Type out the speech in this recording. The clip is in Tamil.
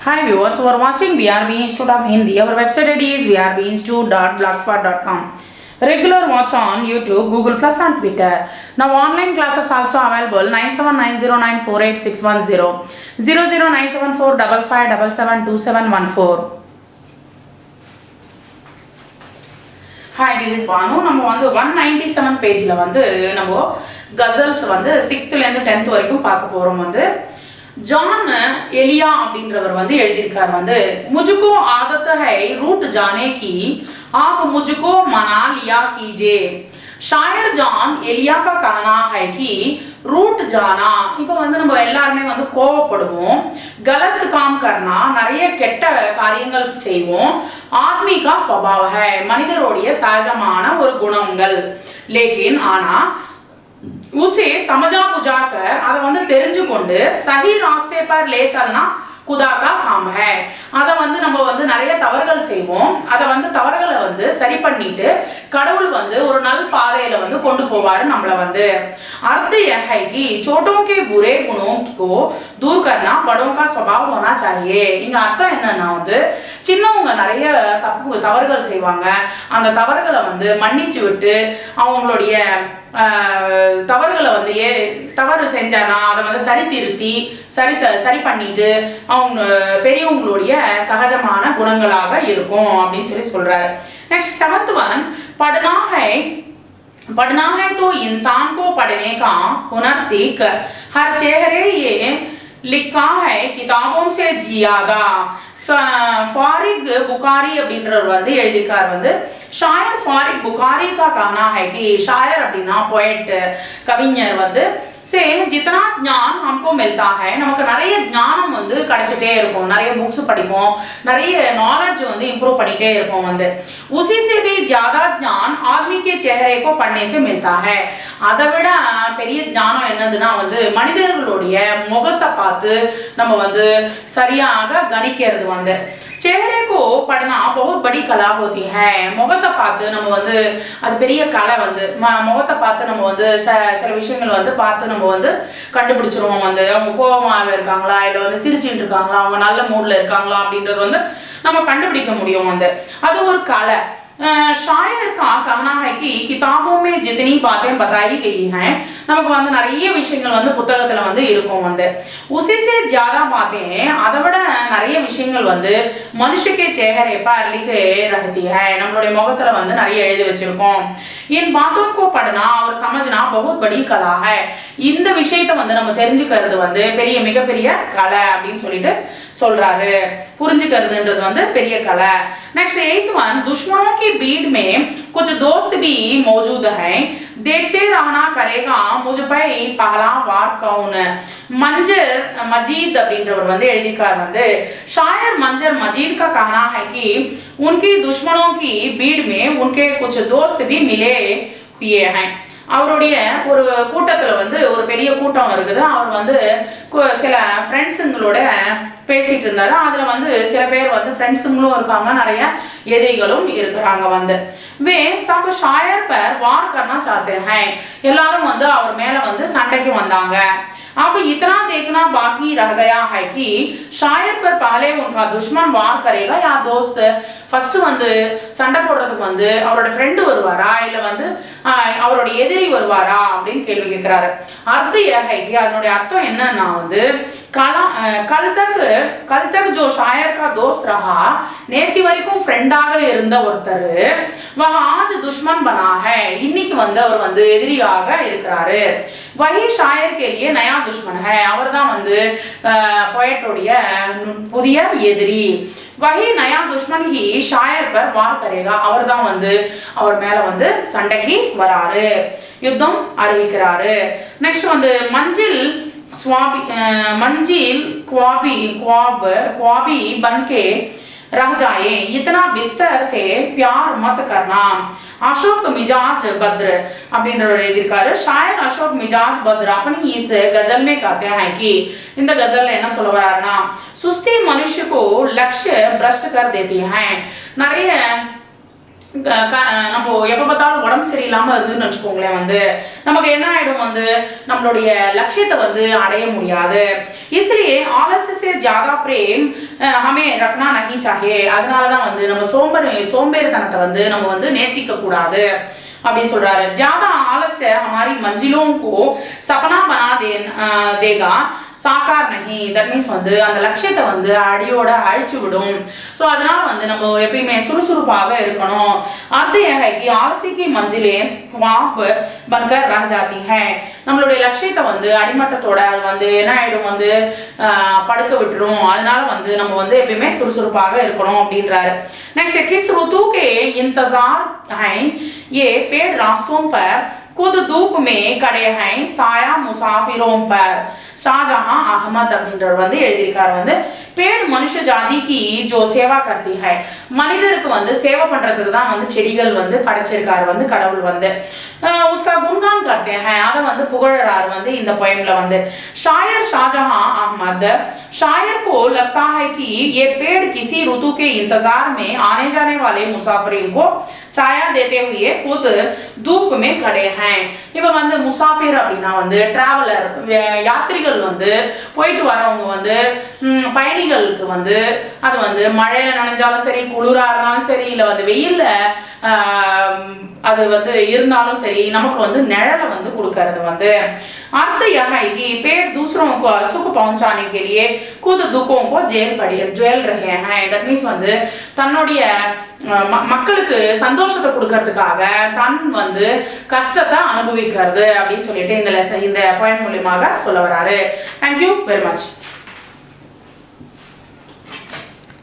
Hi viewers who are watching VRB Institute of Hindi. Our website ID is vrbinstitute.blogspot.com. Regular watch on YouTube, Google Plus and Twitter. Now online classes also available 9790948610 0097455772714. Hi, this is Banu. நம்ம வந்து 197 பேஜ்ல வந்து நம்ம கசல்ஸ் வந்து 6th ல இருந்து 10th வரைக்கும் பார்க்க போறோம் வந்து जॉन एलिया அப்படின்றவர் வந்து எழுதியிருக்கார் வந்து मुझको आदत है रूट जाने की आप मुझको मना लिया कीजिए शायर जॉन एलिया का कहना है कि रूट जाना இப்போ வந்து நம்ம எல்லாரும் வந்து கோவப்படுவோம் गलत काम करना நிறைய கெட்ட காரியங்கள் செய்வோம் आदमी का स्वभाव है மனிதருடைய சகஜமான ஒரு குணங்கள் लेकिन ஆனா उसे समझा बुझाकर அதை வந்து தெரிஞ்சுக்கொண்டு सही रास्ते पर ले चलना खुदा का काम है அத வந்து நம்ம வந்து நிறைய தவறுகள் செய்வோம் அத வந்து தவறுகளை வந்து சரி பண்ணிட்டு கடவுள் வந்து ஒரு நல்ல பாதையில வந்து கொண்டு போவாரு நம்மள வந்து अर्थ यह है कि छोटों के बुरे गुणों को दूर करना बड़ों का स्वभाव होना चाहिए இங்க அர்த்தம் என்னன்னா வந்து சின்னவங்க நிறைய தவறுகள் செய்வாங்க அந்த தவறுகளை வந்து மன்னிச்சு விட்டு அவங்களுடைய தவறுகளை வந்து தவறு செஞ்சானா அதை வந்து சரி திருத்தி சரி பண்ணிட்டு அவங்க பெரியவங்களுடைய சகஜமான குணங்களாக இருக்கும் அப்படின்னு சொல்லி சொல்றாரு नेक्स्ट 7th वन पढ़ना है तो इंसान को पढ़ने का हुनर सीख हर चेहरे ये लिखा है किताबों से ज्यादा फारिग बुखारी அப்படின்றவர் வந்து எழுதிருக்கார் வந்து शायर फारिग बुखारी का कहना है कि शायर அப்படினா पोएट கவிஞர் வந்து से जितना ज्ञान हमको मिलता है நமக்கு நிறைய ஞானம் வந்து கிடைச்சிட்டே இருக்கும் நிறைய புக்ஸ் படிப்போம் நிறைய knowledge வந்து இம்ப்ரூவ் பண்ணிட்டே இருப்போம் வந்து उसी से भी ज्यादा ज्ञान आदमी के चेहरे को पढ़ने से मिलता है அதை விட பெரிய ஞானம் என்னதுன்னா வந்து மனிதர்களுடைய முகத்தை பார்த்து நம்ம வந்து சரியாக கணிக்கிறது வந்து चेहरे को पढ़ना बहुत बड़ी कला होती है முகத்தை பார்த்து நம்ம வந்து அது பெரிய கலை வந்து முகத்தை பார்த்து நம்ம வந்து சில விஷயங்கள் வந்து பார்த்து நம்ம வந்து கண்டுபிடிச்சிருவோம் வந்து அவங்க கோபமாக இருக்காங்களா இல்லை வந்து சிரிச்சிட்டு இருக்காங்களா அவங்க நல்ல மூட்ல இருக்காங்களா அப்படின்றது வந்து நம்ம கண்டுபிடிக்க முடியும் வந்து அது ஒரு கலை शायर का कहना है कि किताबों में जितनी बातें बताई गई हैं நமக்கு வந்து நிறைய விஷயங்கள் வந்து புத்தகத்துல வந்து இருக்கும் வந்து उसी से ज्यादा बातें அதை விட நிறைய விஷயங்கள் வந்து मनुष्य के चेहरे पर लिखे रहती है நம்மளுடைய முகத்துல வந்து நிறைய எழுதி வச்சிருக்கோம் इन बातों को पढ़ना और समझना बहुत बड़ी कला है இந்த விஷயத்தை வந்து நம்ம தெரிஞ்சுக்கிறது வந்து மிகப்பெரிய கலை அப்படின்னு சொல்லிட்டு சொல்றாரு புரிஞ்சுக்கிறதுன்றது வந்து பெரிய கலை नेक्स्ट 8th वन दुश्मनों की भीड़ में कुछ दोस्त भी मौजूद हैं देखते रहना करेगा मुझ पे पहला वार कौन मंजर मजीद அப்படின்றவர் வந்து எழுதிருக்கார் வந்து शायर मंजर मजीद का कहना है कि उनकी दुश्मनों की भीड़ में उनके कुछ दोस्त भी मिले हुए हैं அவருடைய ஒரு கூட்டத்துல வந்து ஒரு பெரிய கூட்டம் இருக்குது அவர் வந்து சில ஃப்ரெண்ட்ஸுங்களோட பேசிட்டு இருந்தாரு அதுல வந்து சில பேர் வந்து ஃப்ரெண்ட்ஸுங்களும் இருக்காங்க நிறைய எதிரிகளும் இருக்கிறாங்க வந்து वे सब शायर पर वार करना चाहते हैं எல்லாரும் வந்து அவர் மேல வந்து சண்டைக்கு வந்தாங்க अब इतना देखना बाकी रह गया है कि शायर पर पहले उनका दुश्मन वार करेगा या दोस्त फर्स्ट வந்து சண்டை போடுறதுக்கு வந்து அவரோட फ्रेंड வருவாரா இல்ல வந்து அவரோட எதிரி வருவாரா அப்படினு கேள்வி கேக்குறாரு अर्थ यह है कि அதனுடைய அர்த்தம் என்னன்னா வந்து कल तक जो शायर का दोस्त रहा நேத்தி வரைக்கும் ஃப்ரெண்டாக இருந்த ஒருத்தர் वह आज दुश्मन बना है இன்னைக்கு வந்து அவர் வந்து எதிரியாக இருக்கிறாரு वही शायर के लिए नया दुश्मन है அவர்தான் வந்து पोएटோடைய புதிய எதிரி वही नया दुश्मन ही शायर पर वार करेगा அவர்தான் வந்து அவர் மேல வந்து சண்டைக்கு வராரு யுத்தம் அறிவிக்கிறாரு नेक्स्ट வந்து मंजिल ख्वाबी बन के रह जाए इतना बिस्तर से प्यार मत करना अशोक मिजाज बद्र அப்படின்றவர் எழுதியிருக்காரு शायर अशोक मिजाज बद्र अपनी इस गजल में कहते हैं कि இந்த गजल என்ன சொல்ல வராருன்னா सुस्ती मनुष्य को लक्ष्य भ्रष्ट कर देती है நிறைய நம்ம எப்போ பார்த்தாலும் உடம்பு சரியில்லாமல் இருந்துன்னு வச்சுக்கோங்களேன், வந்து நமக்கு என்ன ஆகிடும், வந்து நம்மளுடைய லட்சியத்தை வந்து அடைய முடியாது. इसलिए आलस्य से ज्यादा प्रेम हमें रखना नहीं चाहिए. அதனால தான் வந்து நம்ம சோம்பேறித்தனத்தை வந்து நம்ம வந்து நேசிக்க கூடாது அப்படின்னு சொல்றாரு. ज्यादा आलस्य हमारी मंजिलों को सपना बना देगा साकार नहीं. தட் மீன்ஸ் வந்து அந்த லட்சியத்தை வந்து அடியோட அழிச்சு விடும். ஸோ அதனால வந்து நம்ம எப்பயுமே சுறுசுறுப்பாக இருக்கணும். अर्थ यह है कि आलसी की मंजिलें ख्वाब बनकर रह जाती हैं. நம்மளுடைய லட்சியத்தை வந்து அடிமட்டத்தோட அது வந்து என்ன ஆயிடும், வந்து படுக்க விட்டுரும். அதனால வந்து நம்ம வந்து எப்பயுமே சுறுசுறுப்பாக இருக்கணும் அப்படின்றாரு. नेक्स्ट, किस ऋतु के इंतजार हैं ये पेड़ रास्तों पर खुद धूप में खड़े हैं साया मुसाफिरों पर. ஷாஜஹான் அகமது அப்படின்றவர் வந்து எழுதியிருக்காரு. வந்து पेड़ मनुष्य जाति की जो सेवा करती है. மனிதருக்கு வந்து சேவை பண்றதுக்கு தான் வந்து செடிகள் வந்து படைச்சிருக்காரு வந்து கடவுள் வந்து. उसका गुणगान करते हैं, அதை வந்து புகழறாரு வந்து இந்த पोएमல வந்து. शायर शाहजहां अहमद, शायर को लगता है कि ये पेड़ किसी ऋतु के इंतजार में आने जाने वाले मुसाफिरों को छाया देते हुए खुद धूप में खड़े हैं. இப்ப வந்து முசாஃபிர் அப்படின்னா வந்து டிராவலர், யாத்ரிகள் வந்து போயிட்டு வரவங்க வந்து பயணிகளுக்கு வந்து அது வந்து மழையில நனைஞ்சாலும் சரி, குளிரா இருந்தாலும் சரி, இல்லை வந்து வெயில்ல அது வந்து இருந்தாலும் சரி, நமக்கு வந்து நிழலை வந்து கொடுக்கறது வந்து. अर्थ यह है कि पेड़ दूसरों को सुख पहुंचाने के लिए खुद दुखों को झेल रहे हैं. தட் மீன்ஸ் வந்து தன்னுடைய மக்களுக்கு சந்தோஷத்தை கொடுக்கறதுக்காக தன் வந்து கஷ்டத்தை அனுபவிக்கிறது அப்படின்னு சொல்லிட்டு இந்த போயம் மூலியமாக சொல்ல வராரு. Thank you very much.